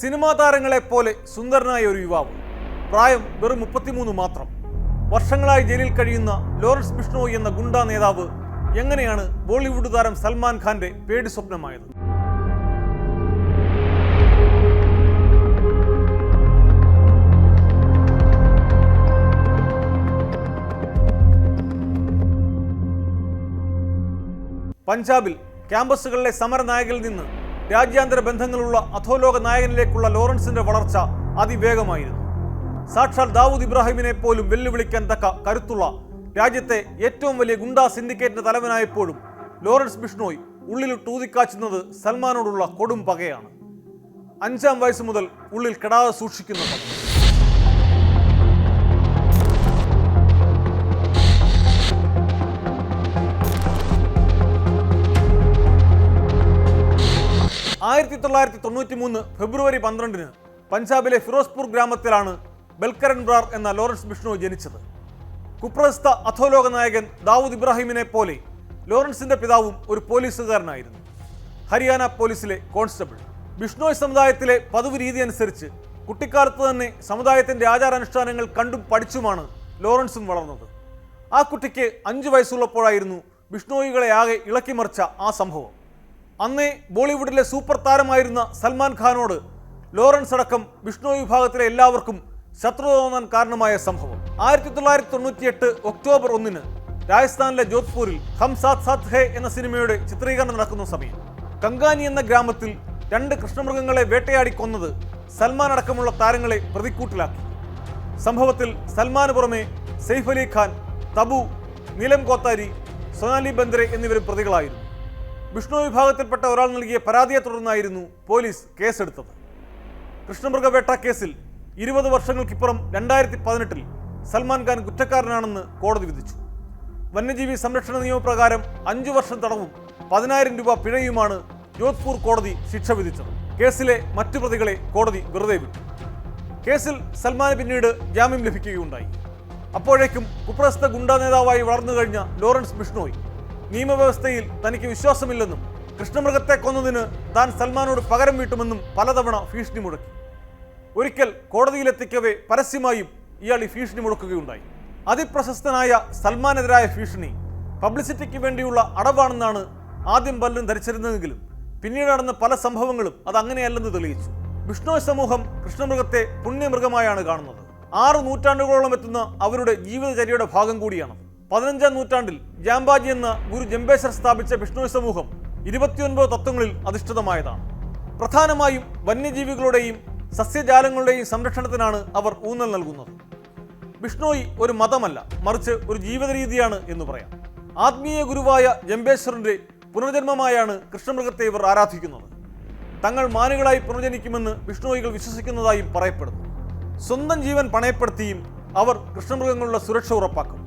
Cinema താരങ്ങളെപ്പോലെ സുന്ദരനായ ഒരു യുവാവ്, പ്രായം വെറും 33 മാത്രം. വർഷങ്ങളായി ജയിലിൽ കഴിയുന്ന ലോറൻസ് ബിഷ്ണോയി എന്ന ഗുണ്ടാ നേതാവ് എങ്ങനെയാണ് ബോളിവുഡ് താരം സൽമാൻ ഖാന്റെ പേടി സ്വപ്നമായത്? പഞ്ചാബിൽ ക്യാമ്പസുകളിലെ സമരനായകനിൽ നിന്ന് രാജ്യാന്തര ബന്ധങ്ങളുള്ള അധോലോക നായകനിലേക്കുള്ള ലോറൻസിന്റെ വളർച്ച അതിവേഗമായിരുന്നു. സാക്ഷാൽ ദാവൂദ് ഇബ്രാഹിമിനെ പോലും വെല്ലുവിളിക്കാൻ തക്ക കരുത്തുള്ള രാജ്യത്തെ ഏറ്റവും വലിയ ഗുണ്ടാ സിൻഡിക്കേറ്റിന്റെ തലവനായപ്പോഴും ലോറൻസ് ബിഷ്ണോയ് ഉള്ളിലിട്ട് ഊതിക്കാച്ചുന്നത് സൽമാനോടുള്ള കൊടും പകയാണ്. 5-ാം വയസ്സ് മുതൽ ഉള്ളിൽ കെടാതെ സൂക്ഷിക്കുന്ന പക. ഫെബ്രുവരി 12 പഞ്ചാബിലെ ഫിറോസ്പൂർ ഗ്രാമത്തിലാണ് ബൽക്കരൻ ബ്രാർ എന്ന ലോറൻസ് ബിഷ്ണോയ് ജനിച്ചത്. കുപ്രസിദ്ധ അധോലോക നായകൻ ദാവൂദ് ഇബ്രാഹിമിനെ പോലെ ലോറൻസിന്റെ പിതാവും ഒരു പോലീസുകാരനായിരുന്നു, ഹരിയാന പോലീസിലെ കോൺസ്റ്റബിൾ. ബിഷ്ണോയ് സമുദായത്തിലെ പതിവ് രീതി അനുസരിച്ച് കുട്ടിക്കാലത്ത് തന്നെ സമുദായത്തിന്റെ ആചാരാനുഷ്ഠാനങ്ങൾ കണ്ടും പഠിച്ചുമാണ് ലോറൻസും വളർന്നത്. ആ കുട്ടിക്ക് 5 വയസ്സുള്ളപ്പോഴായിരുന്നു ബിഷ്ണോയികളെ ആകെ ഇളക്കിമറിച്ച ആ സംഭവം. അന്നേ ബോളിവുഡിലെ സൂപ്പർ താരമായിരുന്ന സൽമാൻ ഖാനോട് ലോറൻസ് അടക്കം ബിഷ്ണോയ് വിഭാഗത്തിലെ എല്ലാവർക്കും ശത്രുത തോന്നാൻ കാരണമായ സംഭവം 1998 ഒക്ടോബർ 1 രാജസ്ഥാനിലെ ജോധ്പൂരിൽ ഹം സാത്ത് സാത്ത് ഹേ എന്ന സിനിമയുടെ ചിത്രീകരണം നടക്കുന്ന സമയം കങ്കാനി എന്ന ഗ്രാമത്തിൽ 2 കൃഷ്ണമൃഗങ്ങളെ വേട്ടയാടി കൊന്നത് സൽമാൻ അടക്കമുള്ള താരങ്ങളെ പ്രതിക്കൂട്ടിലാക്കി. സംഭവത്തിൽ സൽമാന് പുറമെ സെയ്ഫ് അലി ഖാൻ, തബു, നീലം കോത്താരി, സൊനാലി ബന്ദ്രെ എന്നിവരും പ്രതികളായിരുന്നു. ബിഷ്ണോയ് വിഭാഗത്തിൽപ്പെട്ട ഒരാൾ നൽകിയ പരാതിയെ തുടർന്നായിരുന്നു പോലീസ് കേസെടുത്തത്. കൃഷ്ണമൃഗവേട്ട കേസിൽ 20 വർഷങ്ങൾക്കിപ്പുറം 2018 സൽമാൻ ഖാൻ കുറ്റക്കാരനാണെന്ന് കോടതി വിധിച്ചു. വന്യജീവി സംരക്ഷണ നിയമപ്രകാരം 5 വർഷം തടവും 10,000 രൂപ പിഴയുമാണ് ജോധ്പൂർ കോടതി ശിക്ഷ വിധിച്ചത്. കേസിലെ മറ്റു പ്രതികളെ കോടതി വെറുതെ വിട്ടു. കേസിൽ സൽമാന് പിന്നീട് ജാമ്യം ലഭിക്കുകയുണ്ടായി. അപ്പോഴേക്കും കുപ്രസിദ്ധ ഗുണ്ടാ നേതാവായി വളർന്നു കഴിഞ്ഞ ലോറൻസ് ബിഷ്ണോയ് നിയമവ്യവസ്ഥയിൽ തനിക്ക് വിശ്വാസമില്ലെന്നും കൃഷ്ണമൃഗത്തെ കൊന്നതിന് താൻ സൽമാനോട് പകരം വീട്ടുമെന്നും പലതവണ ഭീഷണി മുഴക്കി. ഒരിക്കൽ കോടതിയിലെത്തിക്കവേ പരസ്യമായും ഇയാൾ ഈ ഭീഷണി മുഴക്കുകയുണ്ടായി. അതിപ്രശസ്തനായ സൽമാനെതിരായ ഭീഷണി പബ്ലിസിറ്റിക്ക് വേണ്ടിയുള്ള അടവാണെന്നാണ് ആദ്യം പലരും ധരിച്ചിരുന്നതെങ്കിലും പിന്നീട് നടന്ന പല സംഭവങ്ങളും അത് അങ്ങനെയല്ലെന്ന് തെളിയിച്ചു. ബിഷ്ണോയ് സമൂഹം കൃഷ്ണമൃഗത്തെ പുണ്യമൃഗമായാണ് കാണുന്നത്. 6 നൂറ്റാണ്ടുകളോളം എത്തുന്ന അവരുടെ ജീവിതചര്യയുടെ ഭാഗം കൂടിയാണ്. 15-ാം നൂറ്റാണ്ടിൽ ജാംബാജി എന്ന ഗുരു ജംബേശ്വർ സ്ഥാപിച്ച ബിഷ്ണോയ് സമൂഹം 29 തത്വങ്ങളിൽ അധിഷ്ഠിതമായതാണ്. പ്രധാനമായും വന്യജീവികളുടെയും സസ്യജാലങ്ങളുടെയും സംരക്ഷണത്തിനാണ് അവർ ഊന്നൽ നൽകുന്നത്. ബിഷ്ണോയ് ഒരു മതമല്ല, മറിച്ച് ഒരു ജീവിത രീതിയാണ് എന്ന് പറയാം. ആത്മീയ ഗുരുവായ ജംബേശ്വറിന്റെ പുനർജന്മമായാണ് കൃഷ്ണമൃഗത്തെ ഇവർ ആരാധിക്കുന്നത്. തങ്ങൾ മാനുകളായി പുനർജനിക്കുമെന്ന് ബിഷ്ണോയികൾ വിശ്വസിക്കുന്നതായും പറയപ്പെടുന്നു. സ്വന്തം ജീവൻ പണയപ്പെടുത്തിയും അവർ കൃഷ്ണമൃഗങ്ങളുടെ സുരക്ഷ ഉറപ്പാക്കും.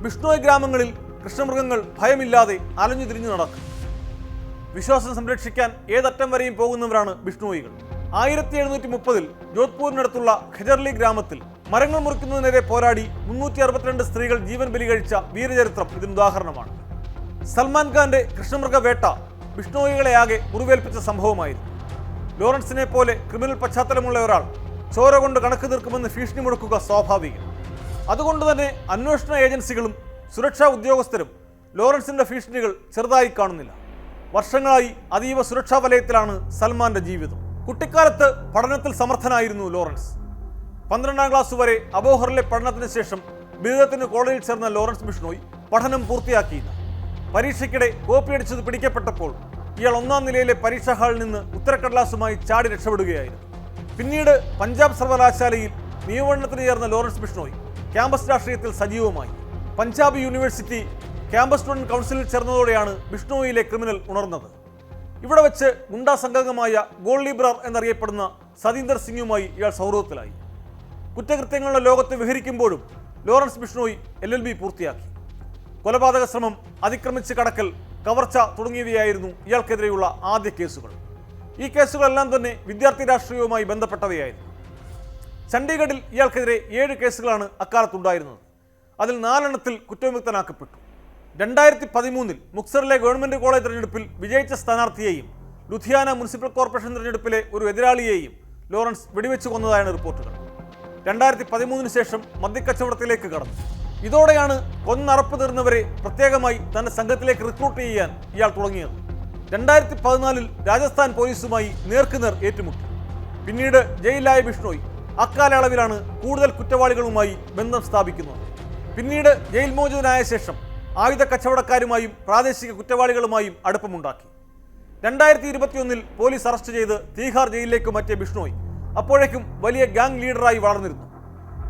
ബിഷ്ണോയ് ഗ്രാമങ്ങളിൽ കൃഷ്ണമൃഗങ്ങൾ ഭയമില്ലാതെ അലഞ്ഞു തിരിഞ്ഞു നടക്കും. വിശ്വാസം സംരക്ഷിക്കാൻ ഏതറ്റം വരെയും പോകുന്നവരാണ് ബിഷ്ണോയികൾ. 1730 ജോധ്പൂരിനടുത്തുള്ള ഖജർലി ഗ്രാമത്തിൽ മരങ്ങൾ മുറിക്കുന്നതിനെതിരെ പോരാടി 362 സ്ത്രീകൾ ജീവൻ ബലി കഴിച്ച വീരചരിത്രം ഇതിനുദാഹരണമാണ്. സൽമാൻ ഖാന്റെ കൃഷ്ണമൃഗ വേട്ട ബിഷ്ണോയികളെ ആകെ മുറിവേൽപ്പിച്ച സംഭവമായിരുന്നു. ലോറൻസിനെ പോലെ ക്രിമിനൽ പശ്ചാത്തലമുള്ള ഒരാൾ ചോര കൊണ്ട് കണക്ക് തീർക്കുമെന്ന് ഭീഷണി മുഴക്കുക സ്വാഭാവികം. അതുകൊണ്ട് തന്നെ അന്വേഷണ ഏജൻസികളും സുരക്ഷാ ഉദ്യോഗസ്ഥരും ലോറൻസിന്റെ ഭീഷണികൾ ചെറുതായി കാണുന്നില്ല. വർഷങ്ങളായി അതീവ സുരക്ഷാ വലയത്തിലാണ് സൽമാന്റെ ജീവിതം. കുട്ടിക്കാലത്ത് പഠനത്തിൽ സമർത്ഥനായിരുന്നു ലോറൻസ്. 12-ാം ക്ലാസ് വരെ അബോഹറിലെ പഠനത്തിന് ശേഷം ബിരുദത്തിന് കോളേജിൽ ചേർന്ന ലോറൻസ് ബിഷ്ണോയ് പഠനം പൂർത്തിയാക്കിയില്ല. പരീക്ഷയ്ക്കിടെ കോപ്പിയടിച്ചത് പിടിക്കപ്പെട്ടപ്പോൾ ഇയാൾ 1-ാം നിലയിലെ പരീക്ഷാ ഹാളിൽ നിന്ന് ഉത്തരക്കടലാസുമായി ചാടി രക്ഷപ്പെടുകയായിരുന്നു. പിന്നീട് പഞ്ചാബ് സർവകലാശാലയിൽ നിയമപഠനത്തിന് ചേർന്ന ലോറൻസ് ബിഷ്ണോയ് ക്യാമ്പസ് രാഷ്ട്രീയത്തിൽ സജീവമായി. പഞ്ചാബ് യൂണിവേഴ്സിറ്റി ക്യാമ്പസ് സ്റ്റുഡന്റ് കൗൺസിലിൽ ചേർന്നതോടെയാണ് ബിഷ്ണോയിലെ ക്രിമിനൽ ഉണർന്നത്. ഇവിടെ വെച്ച് ഗുണ്ടാ സംഘമായ ഗോൾഡി ബ്രാർ എന്നറിയപ്പെടുന്ന സതീന്ദർ സിംഗുമായി ഇയാൾ സൗഹൃദത്തിലായി. കുറ്റകൃത്യങ്ങളുടെ ലോകത്ത് വിഹരിക്കുമ്പോഴും ലോറൻസ് ബിഷ്ണോയ് LLB പൂർത്തിയാക്കി. കൊലപാതക ശ്രമം, അതിക്രമിച്ച് കടക്കൽ, കവർച്ച തുടങ്ങിയവയായിരുന്നു ഇയാൾക്കെതിരെയുള്ള ആദ്യ കേസുകൾ. ഈ കേസുകളെല്ലാം തന്നെ വിദ്യാർത്ഥി രാഷ്ട്രീയവുമായി ബന്ധപ്പെട്ടവയായിരുന്നു. ചണ്ഡീഗഡിൽ ഇയാൾക്കെതിരെ 7 കേസുകളാണ് അക്കാലത്തുണ്ടായിരുന്നത്. അതിൽ 4 എണ്ണത്തിൽ കുറ്റവിമുക്തനാക്കപ്പെട്ടു. 2013 മുക്സറിലെ ഗവൺമെന്റ് കോളേജ് തെരഞ്ഞെടുപ്പിൽ വിജയിച്ച സ്ഥാനാർത്ഥിയെയും ലുധിയാന മുനിസിപ്പൽ കോർപ്പറേഷൻ തെരഞ്ഞെടുപ്പിലെ ഒരു എതിരാളിയെയും ലോറൻസ് വെടിവെച്ച് കൊന്നതായാണ് റിപ്പോർട്ടുകൾ. 2013 ശേഷം മദ്യക്കച്ചവടത്തിലേക്ക് കടന്നു. ഇതോടെയാണ് കൊന്നറപ്പ് തീർന്നവരെ പ്രത്യേകമായി തന്റെ സംഘത്തിലേക്ക് റിക്രൂട്ട് ചെയ്യാൻ ഇയാൾ തുടങ്ങിയത്. 2014 രാജസ്ഥാൻ പോലീസുമായി നേർക്കുനേർ ഏറ്റുമുട്ടി. പിന്നീട് ജയിലിലായ ബിഷ്ണോയ് അക്കാലയളവിലാണ് കൂടുതൽ കുറ്റവാളികളുമായി ബന്ധം സ്ഥാപിക്കുന്നത്. പിന്നീട് ജയിൽ മോചിതനായ ശേഷം ആയുധ കച്ചവടക്കാരുമായും പ്രാദേശിക കുറ്റവാളികളുമായും അടുപ്പമുണ്ടാക്കി. 2021 പോലീസ് അറസ്റ്റ് ചെയ്ത് തീഹാർ ജയിലിലേക്ക് മാറ്റിയ ബിഷ്ണോയ് അപ്പോഴേക്കും വലിയ ഗാങ് ലീഡറായി വളർന്നിരുന്നു.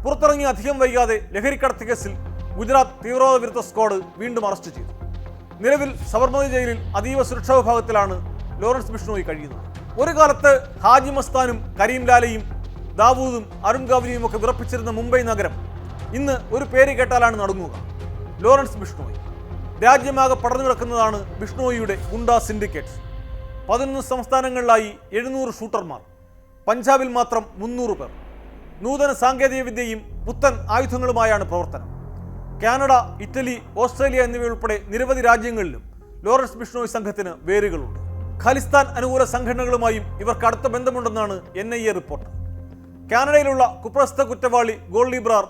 പുറത്തിറങ്ങി അധികം വൈകാതെ ലഹരിക്കടത്ത് കേസിൽ ഗുജറാത്ത് തീവ്രവാദ വിരുദ്ധ സ്ക്വാഡ് വീണ്ടും അറസ്റ്റ് ചെയ്തു. നിലവിൽ സബർമതി ജയിലിൽ അതീവ സുരക്ഷാ വിഭാഗത്തിലാണ് ലോറൻസ് ബിഷ്ണോയ് കഴിയുന്നത്. ഒരു കാലത്ത് ഹാജി മസ്താനും കരീം ലാലയും ദാവൂദും അരുൺ ഗാവലിയും ഒക്കെ വിറപ്പിച്ചിരുന്ന മുംബൈ നഗരം ഇന്ന് ഒരു പേര് കേട്ടാലാണ് നടുങ്ങുക: ലോറൻസ് ബിഷ്ണോയ്. രാജ്യമാകെ പടർന്നു കിടക്കുന്നതാണ് ബിഷ്ണോയിയുടെ ഗുണ്ടാ സിൻഡിക്കേറ്റ്. 11 സംസ്ഥാനങ്ങളിലായി 700 ഷൂട്ടർമാർ, പഞ്ചാബിൽ മാത്രം 300 പേർ. നൂതന സാങ്കേതിക വിദ്യയും പുത്തൻ ആയുധങ്ങളുമായാണ് പ്രവർത്തനം. കാനഡ, ഇറ്റലി, ഓസ്ട്രേലിയ എന്നിവയുൾപ്പെടെ നിരവധി രാജ്യങ്ങളിലും ലോറൻസ് ബിഷ്ണോയ് സംഘത്തിന് വേരുകളുണ്ട്. ഖലിസ്ഥാൻ അനുകൂല സംഘടനകളുമായും ഇവർക്ക് അടുത്ത ബന്ധമുണ്ടെന്നാണ് NIA റിപ്പോർട്ട്. കാനഡയിലുള്ള കുപ്രസിദ്ധ കുറ്റവാളി ഗോൾഡി ബ്രാർ,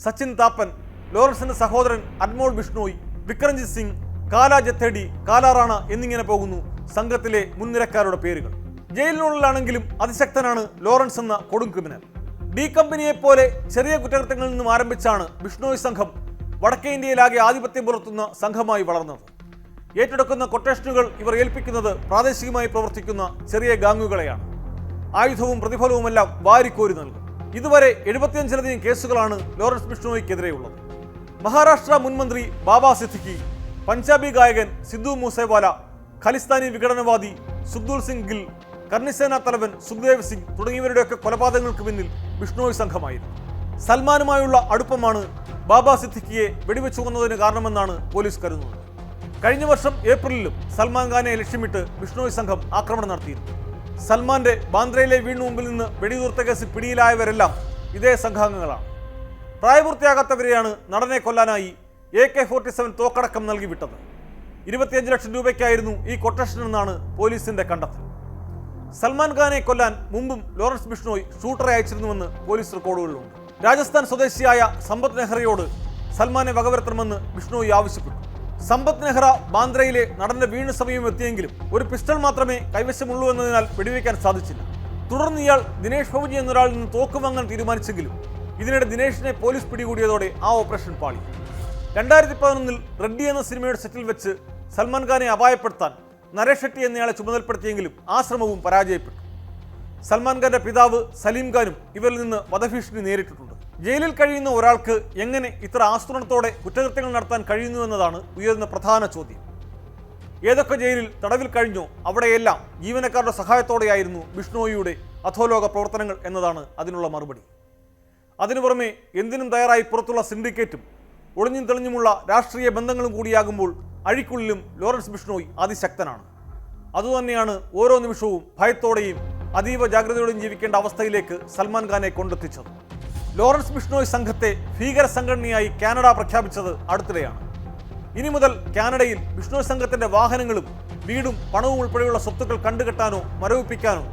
സച്ചിൻ താപ്പൻ, ലോറൻസിന്റെ സഹോദരൻ അഡ്മോൾ ബിഷ്ണോയ്, വിക്രംജിത് സിംഗ്, കാല ജത്തേഡി, കാല റാണ എന്നിങ്ങനെ പോകുന്നു സംഘത്തിലെ മുൻനിരക്കാരുടെ പേരുകൾ. ജയിലിനുള്ളിലാണെങ്കിലും അതിശക്തനാണ് ലോറൻസ് എന്ന കൊടും ക്രിമിനൽ. ഡി കമ്പനിയെ പോലെ ചെറിയ കുറ്റകൃത്യങ്ങളിൽ നിന്നും ആരംഭിച്ചാണ് ബിഷ്ണോയ് സംഘം വടക്കേ ഇന്ത്യയിലാകെ ആധിപത്യം പുലർത്തുന്ന സംഘമായി വളർന്നത്. ഏറ്റെടുക്കുന്ന കൊട്ടേഷനുകൾ ഇവർ ഏൽപ്പിക്കുന്നത് പ്രാദേശികമായി പ്രവർത്തിക്കുന്ന ചെറിയ ഗാങ്ങുകളെയാണ്. ആയുധവും പ്രതിഫലവുമെല്ലാം വാരിക്കോരി നൽകും. ഇതുവരെ 75ലധികം കേസുകളാണ് ലോറൻസ് ബിഷ്ണോയ്ക്കെതിരെയുള്ളത്. മഹാരാഷ്ട്ര മുൻമന്ത്രി ബാബ സിദ്ദിഖി, പഞ്ചാബി ഗായകൻ സിദ്ധു മൂസേവാല, ഖലിസ്ഥാനി വിഘടനവാദി സുഖ്ദൂൽ സിംഗ് ഗിൽ, കർണിസേന തലവൻ സുഖ്ദേവ് സിംഗ് തുടങ്ങിയവരുടെയൊക്കെ കൊലപാതകങ്ങൾക്ക് പിന്നിൽ ബിഷ്ണോയ് സംഘമായിരുന്നു. സൽമാനുമായുള്ള അടുപ്പമാണ് ബാബ സിദ്ദിഖിയെ വെടിവെച്ചു കൊന്നതിന് കാരണമെന്നാണ് പോലീസ് കരുതുന്നത്. കഴിഞ്ഞ വർഷം ഏപ്രിലിലും സൽമാൻ ഖാനെ ലക്ഷ്യമിട്ട് ബിഷ്ണോയ് സംഘം ആക്രമണം നടത്തിയിരുന്നു. സൽമാന്റെ ബാന്ദ്രയിലെ വീടിന് മുമ്പിൽ നിന്ന് വെടിയുതിർത്ത കേസിൽ പിടിയിലായവരെല്ലാം ഇതേ സംഘാംഗങ്ങളാണ്. പ്രായപൂർത്തിയാകാത്തവരെയാണ് നടനെ കൊല്ലാനായി AK-47 തോക്കടക്കം നൽകി വിട്ടത്. 25 ലക്ഷം രൂപയ്ക്കായിരുന്നു ഈ കൊട്ടേഷൻ എന്നാണ് പോലീസിന്റെ കണ്ടെത്തൽ. സൽമാൻ ഖാനെ കൊല്ലാൻ മുമ്പും ലോറൻസ് ബിഷ്ണോയ് ഷൂട്ടറെ അയച്ചിരുന്നുവെന്ന് പോലീസ് റെക്കോർഡുകളിലുണ്ട്. രാജസ്ഥാൻ സ്വദേശിയായ സമ്പത്ത് നെഹ്റയോട് സൽമാനെ വകവരുത്തണമെന്ന് ബിഷ്ണോയ് ആവശ്യപ്പെട്ടു. സമ്പത്ത് നെഹ്റ ബാന്ദ്രയിലെ നടന്റെ വീണ് സമയം എത്തിയെങ്കിലും ഒരു പിസ്റ്റൾ മാത്രമേ കൈവശമുള്ളൂ എന്നതിനാൽ വെടിവെക്കാൻ സാധിച്ചില്ല. തുടർന്ന് ഇയാൾ ദിനേഷ് ഫൗജി എന്നൊരാളിൽ നിന്ന് തോക്ക് വാങ്ങാൻ തീരുമാനിച്ചെങ്കിലും ഇതിനിടെ ദിനേഷിനെ പോലീസ് പിടികൂടിയതോടെ ആ ഓപ്പറേഷൻ പാളി. 2011 റെഡ്ഡി എന്ന സിനിമയുടെ സെറ്റിൽ വെച്ച് സൽമാൻ ഖാനെ അപായപ്പെടുത്താൻ നരേഷ് ഷെട്ടി എന്നയാളെ ചുമതലപ്പെടുത്തിയെങ്കിലും ആ ശ്രമവും പരാജയപ്പെട്ടു. സൽമാൻ ഖാന്റെ പിതാവ് സലീം ഖാനും ഇവരിൽ നിന്ന് വധഭീഷണി നേരിട്ടിട്ടുണ്ട്. ജയിലിൽ കഴിയുന്ന ഒരാൾക്ക് എങ്ങനെ ഇത്ര ആസൂത്രണത്തോടെ കുറ്റകൃത്യങ്ങൾ നടത്താൻ കഴിയുന്നു എന്നതാണ് ഉയർന്ന പ്രധാന ചോദ്യം. ഏതൊക്കെ ജയിലിൽ തടവിൽ കഴിഞ്ഞോ അവിടെയെല്ലാം ജീവനക്കാരുടെ സഹായത്തോടെയായിരുന്നു ബിഷ്ണോയിയുടെ അധോലോക പ്രവർത്തനങ്ങൾ എന്നതാണ് അതിനുള്ള മറുപടി. അതിനു പുറമെ എന്തിനും തയ്യാറായി പുറത്തുള്ള സിൻഡിക്കേറ്റും ഒളിഞ്ഞും തെളിഞ്ഞുമുള്ള രാഷ്ട്രീയ ബന്ധങ്ങളും കൂടിയാകുമ്പോൾ അഴിക്കുള്ളിലും ലോറൻസ് ബിഷ്ണോയ് അതിശക്തനാണ്. അതുതന്നെയാണ് ഓരോ നിമിഷവും ഭയത്തോടെയും അതീവ ജാഗ്രതയോടെയും ജീവിക്കേണ്ട അവസ്ഥയിലേക്ക് സൽമാൻ ഖാനെ കൊണ്ടെത്തിച്ചത്. ലോറൻസ് ബിഷ്ണോയ് സംഘത്തെ ഭീകര സംഘടനയായി കാനഡ പ്രഖ്യാപിച്ചത് അടുത്തിടെയാണ്. ഇനി മുതൽ കാനഡയിൽ ബിഷ്ണോയ് സംഘത്തിന്റെ വാഹനങ്ങളും വീടും പണവും ഉൾപ്പെടെയുള്ള സ്വത്തുക്കൾ കണ്ടുകെട്ടാനോ മരവിപ്പിക്കാനോ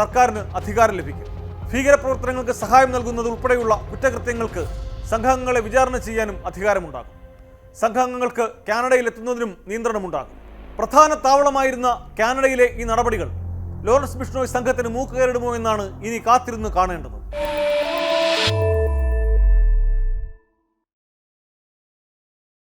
സർക്കാരിന് അധികാരം ലഭിക്കും. ഭീകരപ്രവർത്തനങ്ങൾക്ക് സഹായം നൽകുന്നത് ഉൾപ്പെടെയുള്ള കുറ്റകൃത്യങ്ങൾക്ക് സംഘാംഗങ്ങളെ വിചാരണ ചെയ്യാനും അധികാരമുണ്ടാകും. സംഘാംഗങ്ങൾക്ക് കാനഡയിൽ എത്തുന്നതിനും നിയന്ത്രണമുണ്ടാകും. പ്രധാന താവളമായിരുന്ന കാനഡയിലെ ഈ നടപടികൾ ലോറൻസ് ബിഷ്ണോയ് സംഘത്തിന് മൂക്കുകയറിടുമോ എന്നാണ് ഇനി കാത്തിരുന്ന് കാണേണ്ടത്.